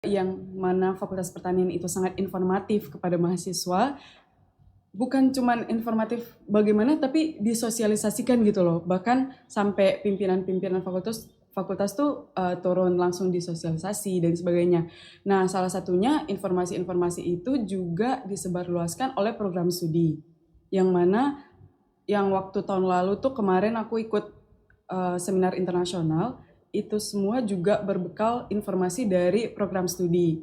yang mana Fakultas Pertanian itu sangat informatif kepada mahasiswa, bukan cuman informatif bagaimana tapi disosialisasikan gitu loh. Bahkan sampai pimpinan-pimpinan fakultas tuh turun langsung disosialisasi dan sebagainya. Nah, salah satunya informasi-informasi itu juga disebarluaskan oleh program studi. Yang mana yang waktu tahun lalu tuh kemarin aku ikut seminar internasional, itu semua juga berbekal informasi dari program studi.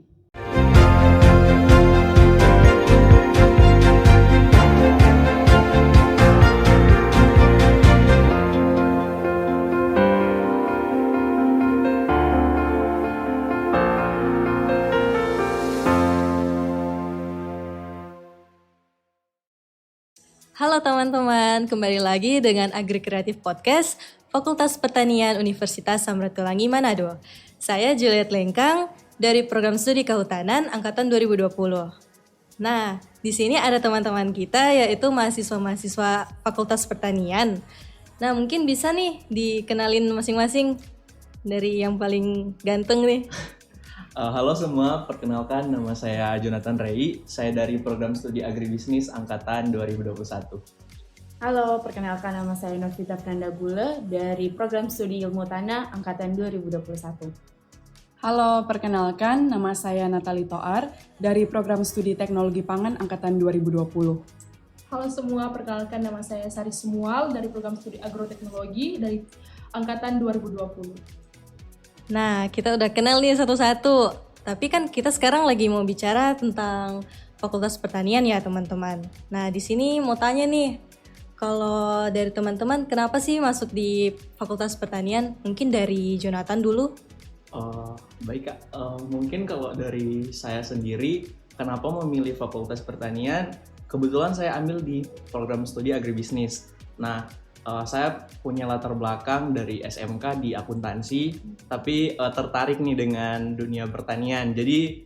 Halo teman-teman, kembali lagi dengan Agri Kreatif Podcast Fakultas Pertanian Universitas Samratulangi Manado. Saya Juliet Lengkang dari Program Studi Kehutanan Angkatan 2020. Nah, di sini ada teman-teman kita yaitu mahasiswa-mahasiswa Fakultas Pertanian. Nah, mungkin bisa nih dikenalin masing-masing dari yang paling ganteng nih. Halo semua, perkenalkan nama saya Jonathan Rey. Saya dari Program Studi Agribisnis Angkatan 2021. Halo, perkenalkan nama saya Novita Prandabula dari Program Studi Ilmu Tanah Angkatan 2021. Halo, perkenalkan nama saya Natali Toar dari Program Studi Teknologi Pangan Angkatan 2020. Halo semua, perkenalkan nama saya Sari Semual dari Program Studi Agroteknologi dari Angkatan 2020. Nah, kita udah kenal nih satu-satu. Tapi kan kita sekarang lagi mau bicara tentang Fakultas Pertanian ya, teman-teman. Nah, di sini mau tanya nih, kalau dari teman-teman kenapa sih masuk di Fakultas Pertanian? Mungkin dari Jonathan dulu. Baik Kak, mungkin kalau dari saya sendiri, kenapa memilih Fakultas Pertanian? Kebetulan saya ambil di Program Studi Agribisnis. Nah, saya punya latar belakang dari SMK di akuntansi, tapi tertarik nih dengan dunia pertanian. Jadi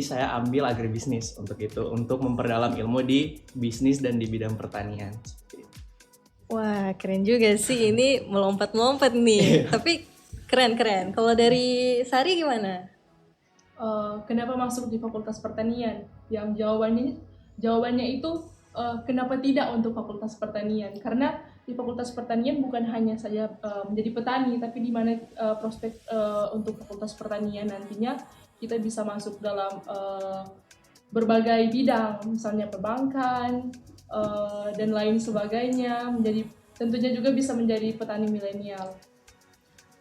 saya ambil agribisnis untuk itu, untuk memperdalam ilmu di bisnis dan di bidang pertanian. Wah, keren juga sih. Ini melompat-melompat nih. Tapi keren-keren. Kalau dari Sari gimana? Kenapa masuk di Fakultas Pertanian? Yang jawabannya itu kenapa tidak untuk Fakultas Pertanian? Karena di Fakultas Pertanian bukan hanya saja menjadi petani, tapi di mana prospek untuk Fakultas Pertanian nantinya kita bisa masuk dalam berbagai bidang, misalnya perbankan dan lain sebagainya. Tentunya juga bisa menjadi petani milenial.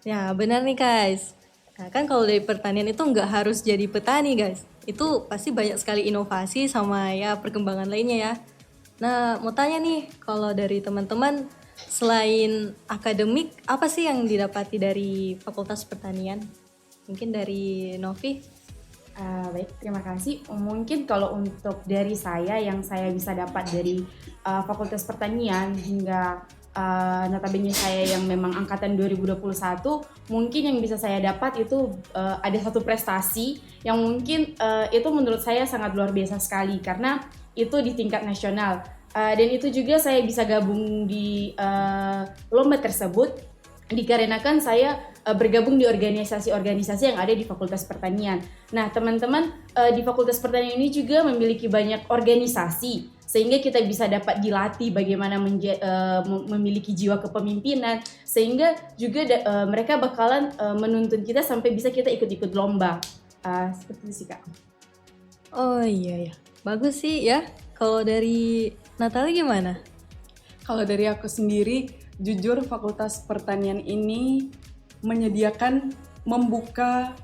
Ya, benar nih guys. Nah, kan kalau dari pertanian itu nggak harus jadi petani guys. Itu pasti banyak sekali inovasi sama ya perkembangan lainnya ya. Nah, mau tanya nih, kalau dari teman-teman, selain akademik, apa sih yang didapati dari Fakultas Pertanian? Mungkin dari Novi? Baik, terima kasih. Mungkin kalau untuk dari saya, yang saya bisa dapat dari Fakultas Pertanian hingga notabene saya yang memang angkatan 2021, mungkin yang bisa saya dapat itu ada satu prestasi yang mungkin itu menurut saya sangat luar biasa sekali, karena itu di tingkat nasional. Dan itu juga saya bisa gabung di lomba tersebut dikarenakan saya bergabung di organisasi-organisasi yang ada di Fakultas Pertanian. Nah, teman-teman di Fakultas Pertanian ini juga memiliki banyak organisasi, sehingga kita bisa dapat dilatih bagaimana memiliki jiwa kepemimpinan, sehingga juga mereka bakalan menuntun kita sampai bisa kita ikut-ikut lomba. Seperti itu sih, Kak. Oh iya ya, bagus sih ya. Kalau dari Natali gimana? Kalau dari aku sendiri, jujur Fakultas Pertanian ini membuka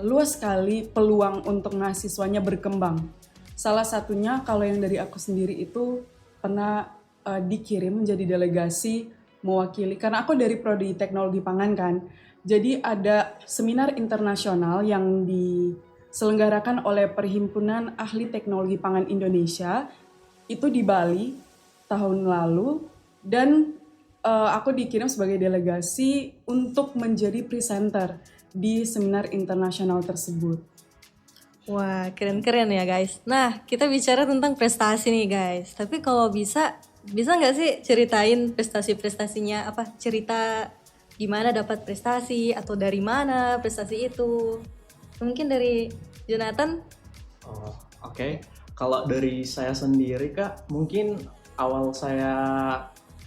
luas sekali peluang untuk mahasiswanya berkembang. Salah satunya kalau yang dari aku sendiri itu pernah dikirim menjadi delegasi mewakili, karena aku dari Prodi Teknologi Pangan kan. Jadi ada seminar internasional yang diselenggarakan oleh Perhimpunan Ahli Teknologi Pangan Indonesia, itu di Bali tahun lalu, dan aku dikirim sebagai delegasi untuk menjadi presenter di seminar internasional tersebut. Wah, keren-keren ya guys. Nah, kita bicara tentang prestasi nih guys. Tapi kalau bisa nggak sih ceritain prestasi-prestasinya, cerita gimana dapat prestasi atau dari mana prestasi itu. Mungkin dari Jonathan. Oh, oke. Kalau dari saya sendiri Kak, mungkin awal saya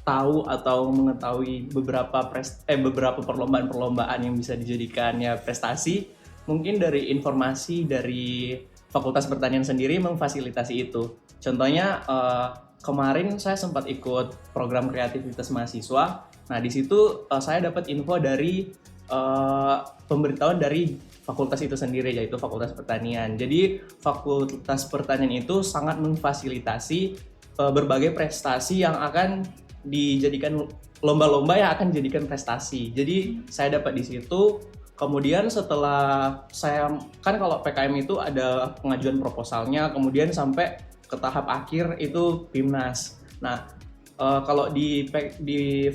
tahu atau mengetahui beberapa perlombaan-perlombaan yang bisa dijadikan ya prestasi, mungkin dari informasi dari Fakultas Pertanian sendiri memfasilitasi itu. Contohnya kemarin saya sempat ikut program kreativitas mahasiswa. Nah, di situ saya dapat info dari pemberitahuan dari fakultas itu sendiri, yaitu Fakultas Pertanian. Jadi Fakultas Pertanian itu sangat memfasilitasi berbagai prestasi yang akan dijadikan lomba-lomba yang akan dijadikan prestasi. Jadi saya dapat di situ. Kemudian setelah saya, kan kalau PKM itu ada pengajuan proposalnya, kemudian sampai ke tahap akhir itu PIMNAS. Nah, kalau di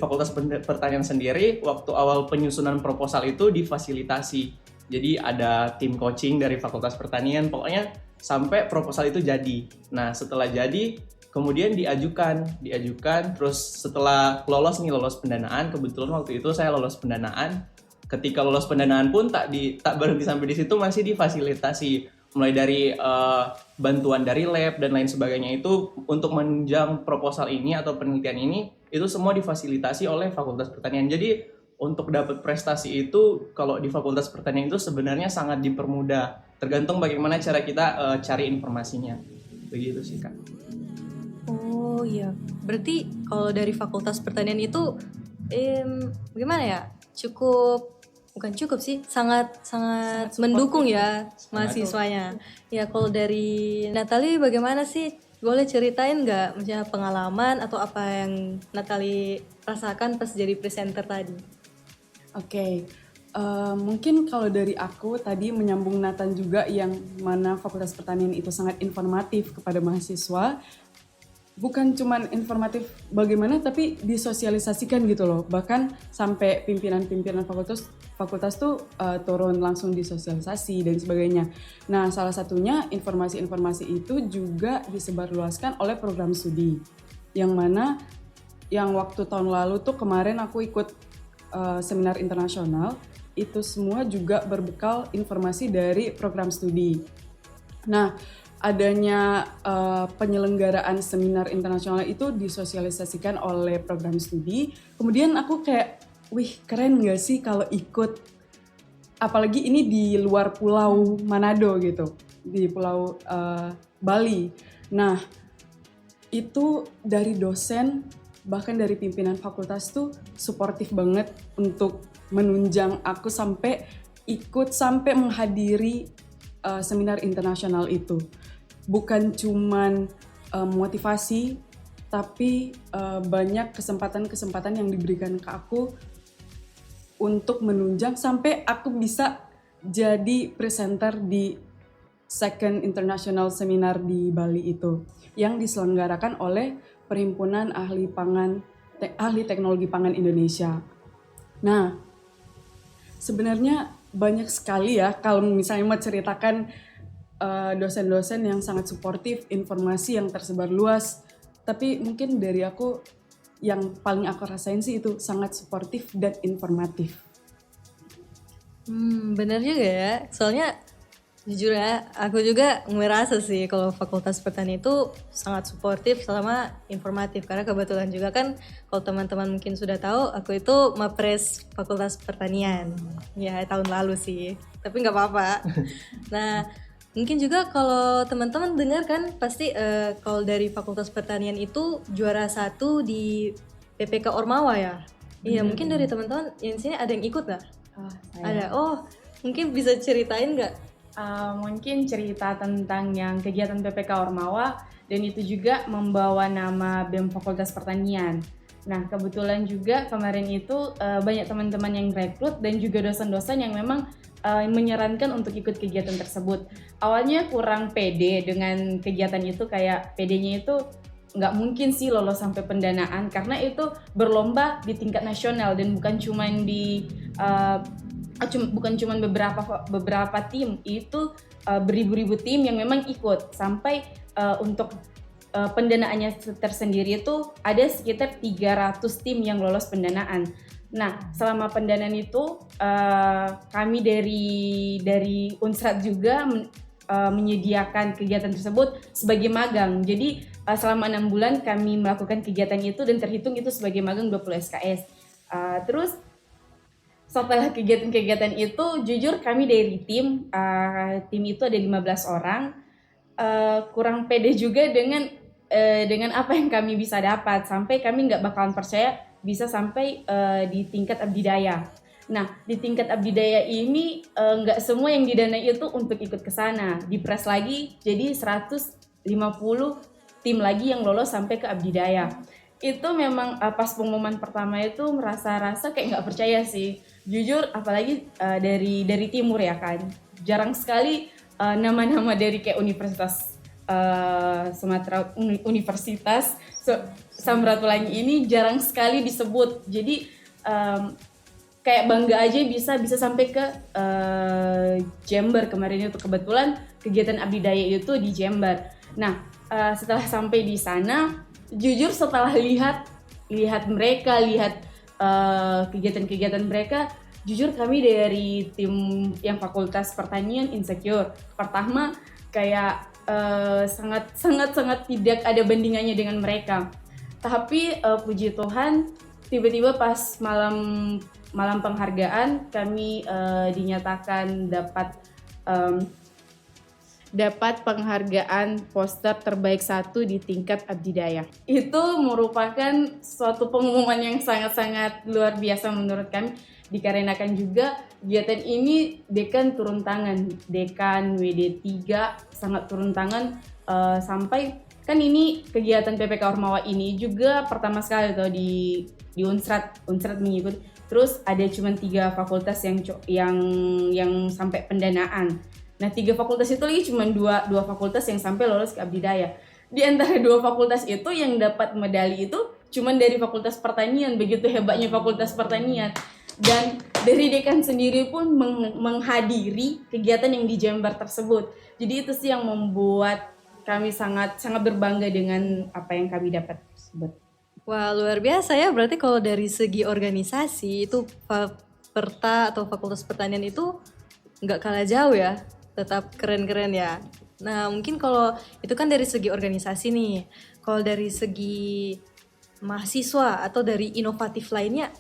Fakultas Pertanian sendiri, waktu awal penyusunan proposal itu difasilitasi. Jadi ada tim coaching dari Fakultas Pertanian, pokoknya sampai proposal itu jadi. Nah, setelah jadi, kemudian diajukan, terus setelah lolos pendanaan, kebetulan waktu itu saya lolos pendanaan. Ketika lolos pendanaan pun tak berhenti sampai di situ, masih difasilitasi mulai dari bantuan dari lab dan lain sebagainya. Itu untuk menunjang proposal ini atau penelitian ini, itu semua difasilitasi oleh Fakultas Pertanian. Jadi untuk dapat prestasi itu kalau di Fakultas Pertanian itu sebenarnya sangat dipermudah, tergantung bagaimana cara kita cari informasinya. Begitu sih Kak. Oh iya, berarti kalau dari Fakultas Pertanian itu gimana ya? Bukan cukup sih, sangat mendukung ya mahasiswanya. Ya, kalau dari Natalie bagaimana sih? Boleh ceritain nggak misalnya pengalaman atau apa yang Natalie rasakan pas jadi presenter tadi? Oke, mungkin kalau dari aku tadi menyambung Nathan juga yang mana Fakultas Pertanian itu sangat informatif kepada mahasiswa. Bukan cuman informatif bagaimana, tapi disosialisasikan gitu loh. Bahkan sampai pimpinan-pimpinan fakultas tuh turun langsung disosialisasi dan sebagainya. Nah, salah satunya informasi-informasi itu juga disebarluaskan oleh program studi. Yang mana yang waktu tahun lalu tuh kemarin aku ikut seminar internasional, itu semua juga berbekal informasi dari program studi. Nah, adanya penyelenggaraan seminar internasional itu disosialisasikan oleh program studi. Kemudian aku kayak, wih keren gak sih kalau ikut, apalagi ini di luar pulau Manado gitu, di pulau Bali. Nah, itu dari dosen, bahkan dari pimpinan fakultas tuh suportif banget untuk menunjang aku sampai menghadiri seminar internasional itu. Bukan cuman motivasi, tapi banyak kesempatan-kesempatan yang diberikan ke aku untuk menunjang sampai aku bisa jadi presenter di Second International Seminar di Bali itu, yang diselenggarakan oleh Perhimpunan Ahli Teknologi Pangan Indonesia. Nah, sebenarnya banyak sekali ya kalau misalnya mau ceritakan dosen-dosen yang sangat suportif, informasi yang tersebar luas. Tapi mungkin dari aku yang paling aku rasain sih itu sangat suportif dan informatif. Benar juga ya. Soalnya jujur ya, aku juga merasa sih kalau Fakultas Pertanian itu sangat suportif sama informatif. Karena kebetulan juga kan kalau teman-teman mungkin sudah tahu, aku itu Mapres Fakultas Pertanian. Ya tahun lalu sih, tapi nggak apa-apa. Nah, mungkin juga kalau teman-teman dengar kan pasti kalau dari Fakultas Pertanian itu juara 1 di PPK Ormawa ya. Iya, mungkin dari teman-teman yang sini ada yang ikut nggak? Ada. Oh, mungkin bisa ceritain nggak? Mungkin cerita tentang yang kegiatan PPK Ormawa, dan itu juga membawa nama BEM Fakultas Pertanian. Nah, kebetulan juga kemarin itu banyak teman-teman yang rekrut dan juga dosen-dosen yang memang menyarankan untuk ikut kegiatan tersebut. Awalnya kurang pede dengan kegiatan itu, kayak pedenya itu nggak mungkin sih lolos sampai pendanaan, karena itu berlomba di tingkat nasional dan bukan cuma beberapa tim, itu beribu-ribu tim yang memang ikut, sampai untuk pendanaannya tersendiri itu ada sekitar 300 tim yang lolos pendanaan. Nah, selama pendanaan itu kami dari Unsrat juga menyediakan kegiatan tersebut sebagai magang. Jadi selama 6 bulan kami melakukan kegiatan itu dan terhitung itu sebagai magang 20 SKS. Terus setelah kegiatan-kegiatan itu, jujur kami dari tim itu ada 15 orang, kurang pede juga dengan apa yang kami bisa dapat, sampai kami nggak bakalan percaya bisa sampai di tingkat abdidaya. Nah, di tingkat abdidaya ini nggak semua yang didanai itu untuk ikut ke sana, dipres lagi jadi 150 tim lagi yang lolos sampai ke abdidaya. Itu memang pas pengumuman pertama itu merasa kayak nggak percaya sih, jujur, apalagi dari timur ya kan, jarang sekali nama-nama dari kayak Universitas Sumatera, Universitas Samratulangi ini jarang sekali disebut. Jadi kayak bangga aja bisa sampai ke Jember kemarin itu, kebetulan kegiatan abdidaya itu di Jember. Nah, setelah sampai di sana, jujur setelah lihat mereka, kegiatan-kegiatan mereka, jujur kami dari tim yang Fakultas Pertanian insecure. Pertama kayak sangat tidak ada bandingannya dengan mereka. Tapi puji Tuhan, tiba-tiba pas malam penghargaan kami dinyatakan dapat penghargaan poster terbaik 1 di tingkat abdidaya. Itu merupakan suatu pengumuman yang sangat-sangat luar biasa menurut kami, dikarenakan juga kegiatan ini dekan turun tangan, dekan WD3 sangat turun tangan, sampai kan ini kegiatan PPK Ormawa ini juga pertama sekali tuh di Unsrat mengikuti. Terus ada cuma 3 fakultas yang sampai pendanaan. Nah, 3 fakultas itu lagi cuma dua fakultas yang sampai lolos ke abdidaya. Di antara 2 fakultas itu yang dapat medali itu cuma dari Fakultas Pertanian. Begitu hebatnya Fakultas Pertanian. Dan dari dekan sendiri pun menghadiri kegiatan yang di Jember tersebut. Jadi itu sih yang membuat kami sangat berbangga dengan apa yang kami dapat tersebut. Wah, luar biasa ya. Berarti kalau dari segi organisasi itu Perta atau Fakultas Pertanian itu nggak kalah jauh ya. Tetap keren-keren ya. Nah, mungkin kalau itu kan dari segi organisasi nih. Kalau dari segi mahasiswa atau dari inovatif lainnya,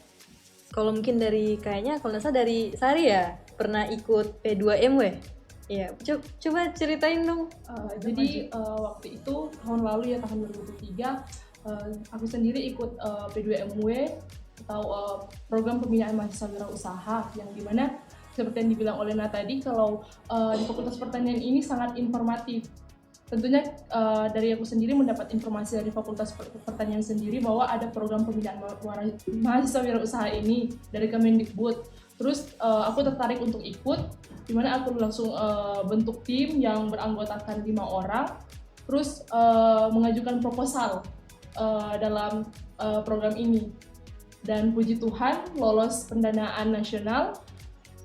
kalau mungkin dari kayaknya kalau nggak salah dari Sari ya, pernah ikut P2MW. Iya, coba ceritain dong. Jadi waktu itu tahun lalu ya, tahun 2023, aku sendiri ikut P2MW atau program pembinaan mahasiswa wirausaha, yang dimana seperti yang dibilang oleh Nat tadi, kalau di Fakultas Pertanian ini sangat informatif. Tentunya dari aku sendiri mendapat informasi dari Fakultas Pertanian sendiri bahwa ada program pembinaan mahasiswa wirausaha ini dari Kemendikbud. Terus aku tertarik untuk ikut, dimana aku langsung bentuk tim yang beranggotakan 5 orang, terus mengajukan proposal dalam program ini. Dan puji Tuhan lolos pendanaan nasional.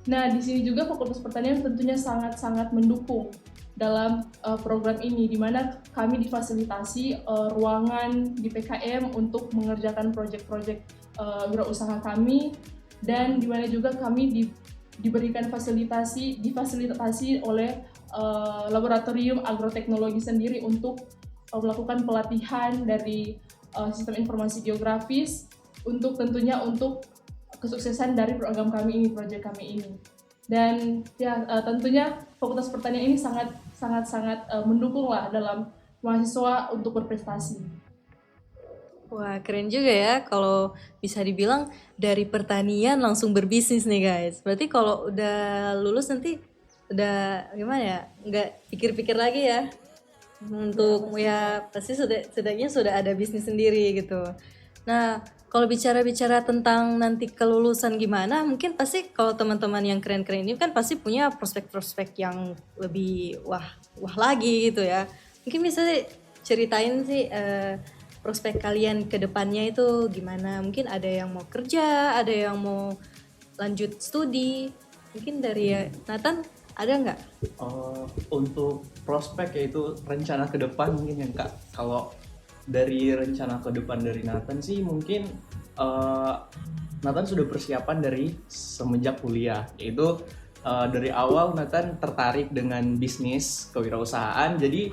Nah, di sini juga Fakultas Pertanian tentunya sangat-sangat mendukung dalam program ini, di mana kami difasilitasi ruangan di PKM untuk mengerjakan proyek-proyek wirausaha kami, dan di mana juga kami difasilitasi oleh laboratorium agroteknologi sendiri untuk melakukan pelatihan dari sistem informasi geografis untuk kesuksesan dari program kami ini, proyek kami ini. Dan ya tentunya Fakultas Pertanian ini sangat mendukung lah dalam mahasiswa untuk berprestasi. Wah, keren juga ya kalau bisa dibilang dari pertanian langsung berbisnis nih guys. Berarti kalau udah lulus nanti udah gimana ya, nggak pikir-pikir lagi ya untuk ya pasti setidaknya sudah ada bisnis sendiri gitu. Nah, kalau bicara-bicara tentang nanti kelulusan gimana, mungkin pasti kalau teman-teman yang keren-keren ini kan pasti punya prospek-prospek yang lebih wah lagi gitu ya. Mungkin bisa ceritain sih prospek kalian ke depannya itu gimana? Mungkin ada yang mau kerja, ada yang mau lanjut studi. Mungkin dari Nathan ada nggak? Untuk prospek yaitu rencana ke depan mungkin yang Kak. Kalau dari rencana ke depan dari Nathan sih mungkin Nathan sudah persiapan dari semenjak kuliah, yaitu dari awal Nathan tertarik dengan bisnis kewirausahaan. Jadi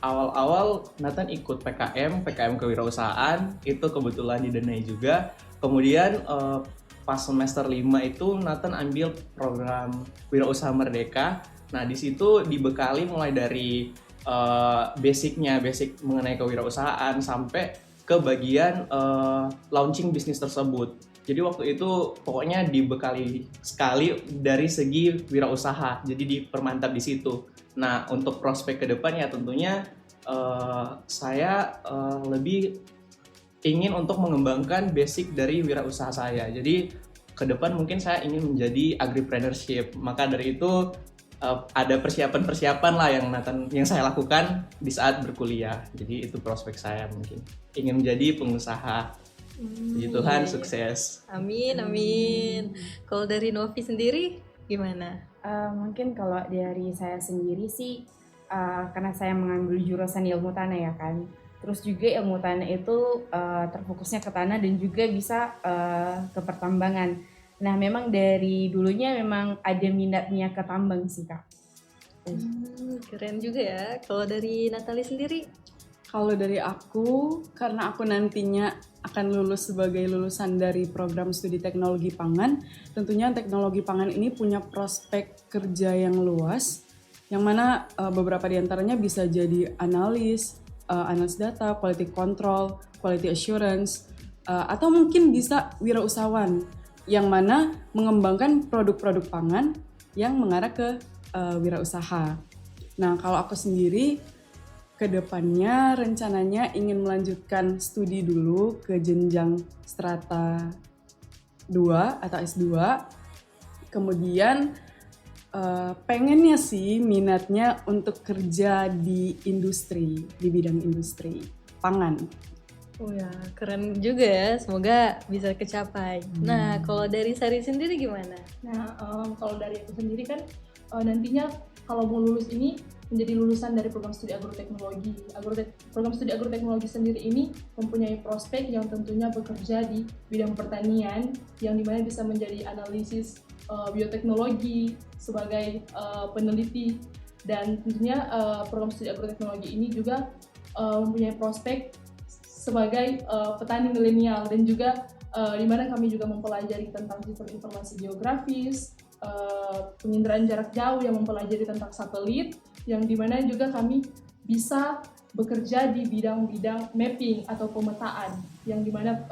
awal-awal Nathan ikut PKM kewirausahaan, itu kebetulan didanai juga. Kemudian pas semester 5 itu Nathan ambil program Wirausaha Merdeka. Nah, di situ dibekali mulai dari basic mengenai kewirausahaan sampai ke bagian launching bisnis tersebut. Jadi waktu itu pokoknya dibekali sekali dari segi wirausaha, jadi dipermantap di situ. Nah, untuk prospek ke depannya tentunya saya lebih ingin untuk mengembangkan basic dari wirausaha saya. Jadi ke depan mungkin saya ingin menjadi agripreneurship. Maka dari itu ada persiapan-persiapan lah yang saya lakukan di saat berkuliah. Jadi itu prospek saya, mungkin ingin menjadi pengusaha. Puji Tuhan, sukses. Amin, amin. Kalau dari Novi sendiri gimana? Mungkin kalau dari saya sendiri sih, karena saya mengambil jurusan ilmu tanah ya kan. Terus juga ilmu tanah itu terfokusnya ke tanah dan juga bisa ke pertambangan. Nah, memang dari dulunya memang ada minatnya ke tambang sih, Kak. Keren juga ya. Kalau dari Natali sendiri? Kalau dari aku, karena aku nantinya akan lulus sebagai lulusan dari program studi teknologi pangan, tentunya teknologi pangan ini punya prospek kerja yang luas, yang mana beberapa diantaranya bisa jadi analis data, quality control, quality assurance, atau mungkin bisa wirausahawan, yang mana mengembangkan produk-produk pangan yang mengarah ke wirausaha. Nah, kalau aku sendiri, kedepannya rencananya ingin melanjutkan studi dulu ke jenjang strata 2 atau S2. Kemudian pengennya sih minatnya untuk kerja di industri, di bidang industri pangan. Oh ya, keren juga ya. Semoga bisa kecapai. Nah, kalau dari Sari sendiri gimana? Nah, kalau dari aku sendiri kan nantinya kalau mau lulus ini menjadi lulusan dari program studi agroteknologi. Program studi agroteknologi sendiri ini mempunyai prospek yang tentunya bekerja di bidang pertanian, yang dimana bisa menjadi analisis bioteknologi sebagai peneliti, dan tentunya program studi agroteknologi ini juga mempunyai prospek sebagai petani milenial, dan juga di mana kami juga mempelajari tentang sistem informasi geografis, penginderaan jarak jauh yang mempelajari tentang satelit, yang dimana juga kami bisa bekerja di bidang-bidang mapping atau pemetaan, yang dimana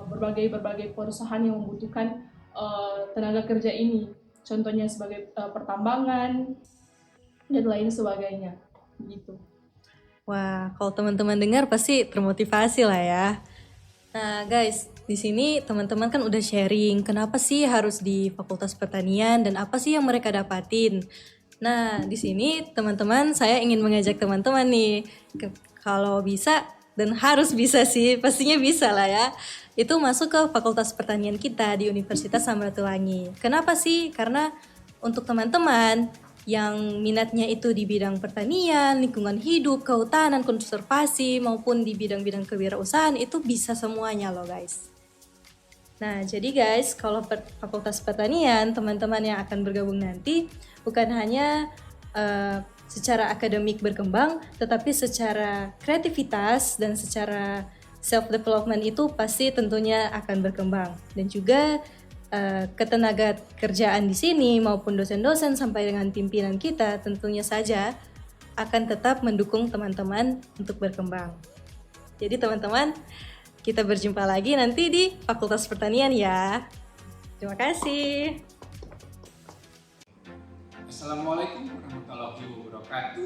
berbagai perusahaan yang membutuhkan tenaga kerja ini, contohnya sebagai pertambangan dan lain sebagainya, begitu. Wah, kalau teman-teman dengar pasti termotivasi lah ya. Nah, guys, di sini teman-teman kan udah sharing kenapa sih harus di Fakultas Pertanian dan apa sih yang mereka dapatin. Nah, di sini teman-teman, saya ingin mengajak teman-teman nih, kalau bisa dan harus bisa sih, pastinya bisa lah ya, itu masuk ke Fakultas Pertanian kita di Universitas Samratulangi. Kenapa sih? Karena untuk teman-teman yang minatnya itu di bidang pertanian, lingkungan hidup, kehutanan, konservasi, maupun di bidang-bidang kewirausahaan, itu bisa semuanya loh guys. Nah, jadi guys, kalau Fakultas Pertanian, teman-teman yang akan bergabung nanti bukan hanya secara akademik berkembang, tetapi secara kreativitas dan secara self-development itu pasti tentunya akan berkembang. Dan juga ketenaga kerjaan di sini maupun dosen-dosen sampai dengan pimpinan kita tentunya saja akan tetap mendukung teman-teman untuk berkembang. Jadi teman-teman, kita berjumpa lagi nanti di Fakultas Pertanian ya. Terima kasih. Assalamualaikum warahmatullahi wabarakatuh.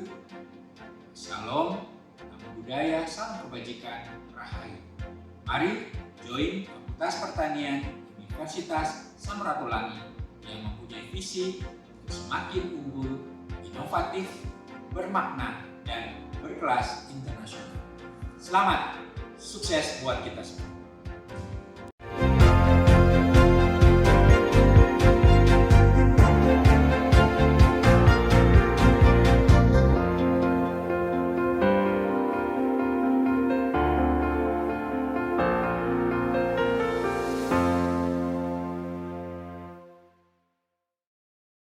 Salam, namo budaya, salam kebajikan, rahayu. Mari join Fakultas Pertanian Universitas Samratulangi yang mempunyai visi untuk semakin unggul, inovatif, bermakna, dan berkelas internasional. Selamat, sukses buat kita semua.